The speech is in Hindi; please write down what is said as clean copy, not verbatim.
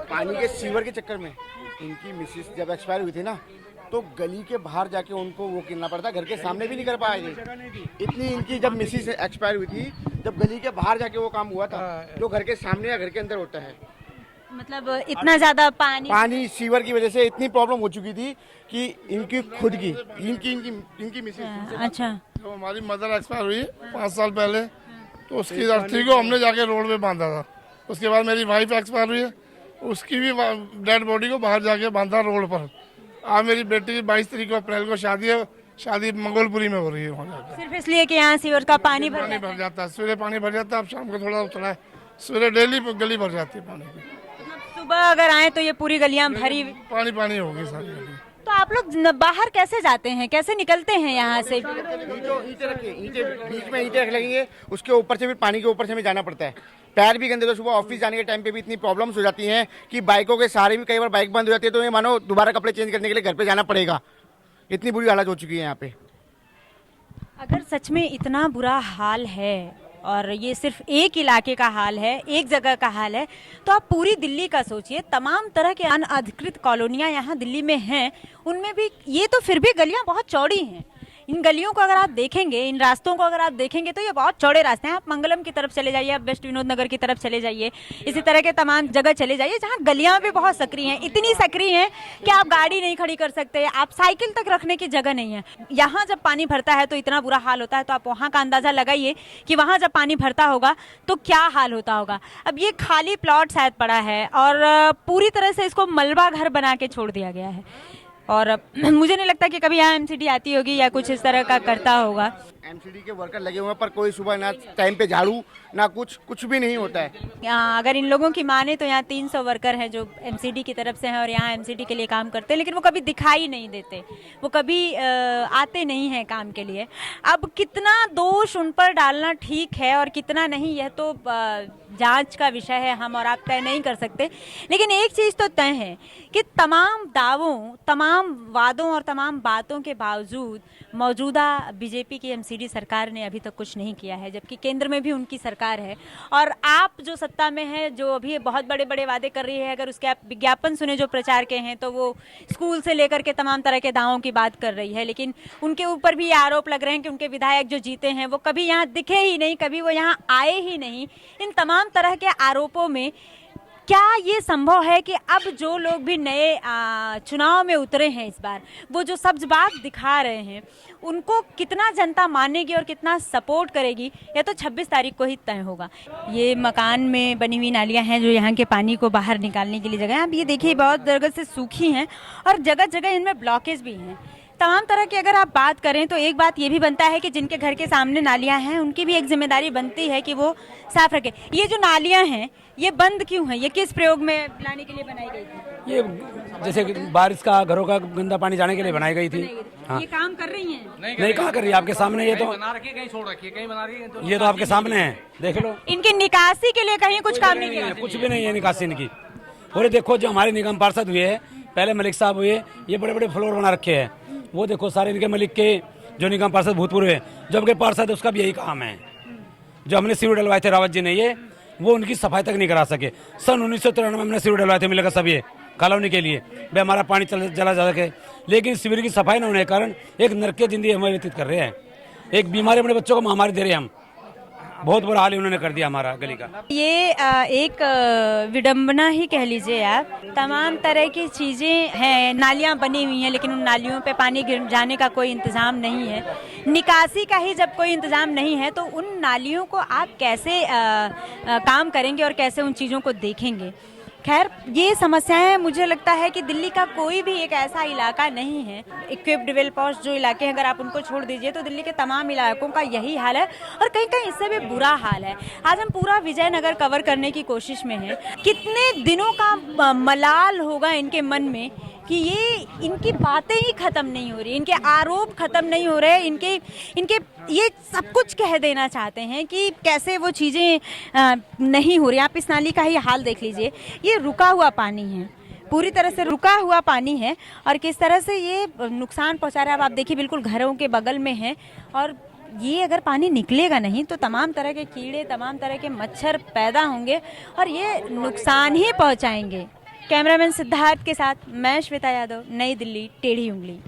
पानी के सीवर के चक्कर में इनकी मिसेस जब एक्सपायर हुई थी ना, तो गली के बाहर जाके उनको वो गिरना पड़ता, घर के सामने भी नहीं कर पाए थे। इतनी इनकी जब मिसेस एक्सपायर हुई थी, जब गली के बाहर जाके वो काम हुआ था, जो घर के सामने या घर के अंदर होता है। मतलब इतना ज्यादा पानी सीवर की वजह से इतनी प्रॉब्लम हो चुकी थी कि इनकी खुद की इनकी मिसेस। अच्छा, तो हमारी मदर एक्सपायर हुई 5 साल पहले, तो उसकी अर्थी को हमने जाके रोड पे बांधा था। उसके बाद मेरी वाइफ एक्सपायर हुई है, उसकी भी डेड बॉडी को बाहर जाके बांधा रोड पर। आज मेरी बेटी की 22 तारीख को अप्रैल को शादी है, शादी मंगोलपुरी में हो रही है। वहाँ जाकर सिर्फ इसलिए कि यहाँ सीवर का पानी भर भर जाता है, सवेरे पानी भर जाता है, अब शाम को थोड़ा उतरा है, सवेरे डेली गली भर जाती है पानी की। सुबह अगर आए तो ये पूरी गलियां भरी पानी होगी सारी गली। तो आप लोग बाहर कैसे जाते हैं, कैसे निकलते हैं यहाँ से? ईंटे बीच में ईंटे लगेंगे, उसके ऊपर से फिर पानी के ऊपर से हमें जाना पड़ता है। पैर भी गंदे, तो सुबह ऑफिस जाने के टाइम पे भी इतनी प्रॉब्लम्स हो जाती हैं कि बाइकों के सहारे भी कई बार बाइक बंद हो जाती है, तो ये मानो दोबारा कपड़े चेंज करने के लिए घर पे जाना पड़ेगा। इतनी बुरी हालत हो चुकी है यहाँ पे। अगर सच में इतना बुरा हाल है और ये सिर्फ एक इलाके का हाल है, एक जगह का हाल है, तो आप पूरी दिल्ली का सोचिए। तमाम तरह के अनअधिकृत कॉलोनियां यहाँ दिल्ली में हैं, उनमें भी ये तो फिर भी गलियां बहुत चौड़ी हैं। इन गलियों को अगर आप देखेंगे, इन रास्तों को अगर आप देखेंगे तो ये बहुत चौड़े रास्ते हैं। आप मंगलम की तरफ चले जाइए, आप वेस्ट विनोद नगर की तरफ चले जाइए, इसी तरह के तमाम जगह चले जाइए जहाँ गलियाँ भी बहुत सक्रिय हैं। इतनी सक्रिय हैं कि आप गाड़ी नहीं खड़ी कर सकते, आप साइकिल तक रखने की जगह नहीं है। यहाँ जब पानी भरता है तो इतना बुरा हाल होता है, तो आप वहाँ का अंदाज़ा लगाइए कि वहाँ जब पानी भरता होगा तो क्या हाल होता होगा। अब ये खाली प्लॉट शायद पड़ा है और पूरी तरह से इसको मलबा घर बना के छोड़ दिया गया है। और मुझे नहीं लगता कि कभी यहाँ एमसीडी आती होगी या कुछ इस तरह का करता होगा। एमसीडी के वर्कर लगे हुए हैं, पर कोई सुबह ना टाइम पे झाड़ू ना कुछ भी नहीं होता है। अगर इन लोगों की माने तो यहाँ 300 वर्कर हैं जो एमसीडी की तरफ से हैं और यहाँ एमसीडी के लिए काम करते हैं, लेकिन वो कभी दिखाई नहीं देते, वो कभी आते नहीं हैं काम के लिए। अब कितना दोष उन पर डालना ठीक है और कितना नहीं, यह तो जांच का विषय है, हम और आप तय नहीं कर सकते। लेकिन एक चीज़ तो तय है कि तमाम दावों, तमाम वादों और तमाम बातों के बावजूद मौजूदा बीजेपी की एमसीडी सरकार ने अभी तक कुछ नहीं किया है, जबकि केंद्र में भी उनकी सरकार है। और आप जो सत्ता में है, जो अभी बहुत बड़े बड़े वादे कर रही है, अगर उसके आप विज्ञापन सुने जो प्रचार के हैं, तो वो स्कूल से लेकर के तमाम तरह के दावों की बात कर रही है। लेकिन उनके ऊपर भी ये आरोप लग रहे हैं कि उनके विधायक जो जीते हैं वो कभी यहाँ दिखे ही नहीं, कभी वो यहाँ आए ही नहीं। इन तमाम तरह के आरोपों में क्या ये संभव है कि अब जो लोग भी नए चुनाव में उतरे हैं इस बार, वो जो सब्ज बाग दिखा रहे हैं, उनको कितना जनता मानेगी और कितना सपोर्ट करेगी, यह तो 26 तारीख को ही तय होगा। ये मकान में बनी हुई नालियां हैं जो यहाँ के पानी को बाहर निकालने के लिए जगह है। आप ये देखिए बहुत जगह से सूखी हैं और जगह जगह इनमें ब्लॉकेज भी हैं। तमाम तरह की अगर आप बात करें तो एक बात ये भी बनता है कि जिनके घर के सामने नालियां हैं उनकी भी एक जिम्मेदारी बनती है कि वो साफ रखें। ये जो नालियां हैं ये बंद क्यों हैं, ये किस प्रयोग में लाने के लिए बनाई गई थी? ये जैसे बारिश का, घरों का गंदा पानी जाने के लिए बनाई गई थी। हाँ। ये काम कर रही हैं? नहीं कहाँ कर रही है, आपके सामने। ये तो बना रखी है, कहीं छोड़ रखी है, कहीं बना रही है तो ये तो आपके सामने है, देख लो। इनकी निकासी के लिए कहीं कुछ काम नहीं किया? कुछ भी नहीं है निकासी इनकी। और देखो जो हमारे निगम पार्षद हुए हैं, पहले मलिक साहब हुए, ये बड़े बड़े फ्लोर बना रखे हैं। वो देखो सारे इनके मलिक के जो निगम पार्षद भूतपूर्व है, जो आपके पार्षद उसका भी यही काम है। जो हमने सीवर डलवाए थे रावत जी ने, ये वो उनकी सफाई तक नहीं करा सके। सन 1993 में हमने सीवर डलवाए थे मिलकर सब ये कॉलोनी के लिए, भाई हमारा पानी चला जा सके। लेकिन शिविर की सफाई न होने के कारण एक नरकीय जिंदगी हमें व्यतीत कर रहे हैं। एक बीमारी अपने बच्चों को महामारी दे रहे हैं हम। बहुत बुरा हाल उन्होंने कर दिया हमारा गली का। ये एक विडंबना ही कह लीजिए आप। तमाम तरह की चीजें हैं, नालियां बनी हुई हैं, लेकिन उन नालियों पे पानी गिर जाने का कोई इंतजाम नहीं है। निकासी का ही जब कोई इंतजाम नहीं है तो उन नालियों को आप कैसे काम करेंगे और कैसे उन चीज़ों को देखेंगे। खैर, ये समस्याएं, मुझे लगता है कि दिल्ली का कोई भी एक ऐसा इलाका नहीं है, इक्विप्ड वेल पॉश जो इलाके हैं, अगर आप उनको छोड़ दीजिए तो दिल्ली के तमाम इलाकों का यही हाल है और कहीं कहीं इससे भी बुरा हाल है। आज हम पूरा विजयनगर कवर करने की कोशिश में हैं। कितने दिनों का मलाल होगा इनके मन में कि ये इनकी बातें ही ख़त्म नहीं हो रही, इनके आरोप ख़त्म नहीं हो रहे, इनके ये सब कुछ कह देना चाहते हैं कि कैसे वो चीज़ें नहीं हो रही। आप इस नाली का ही हाल देख लीजिए, ये रुका हुआ पानी है, पूरी तरह से रुका हुआ पानी है और किस तरह से ये नुकसान पहुंचा रहा है। अब आप देखिए बिल्कुल घरों के बगल में है और ये अगर पानी निकलेगा नहीं तो तमाम तरह के कीड़े, तमाम तरह के मच्छर पैदा होंगे और ये नुकसान ही पहुंचाएंगे। कैमरामैन सिद्धार्थ के साथ मैं श्वेता यादव, नई दिल्ली, टेढ़ी उंगली।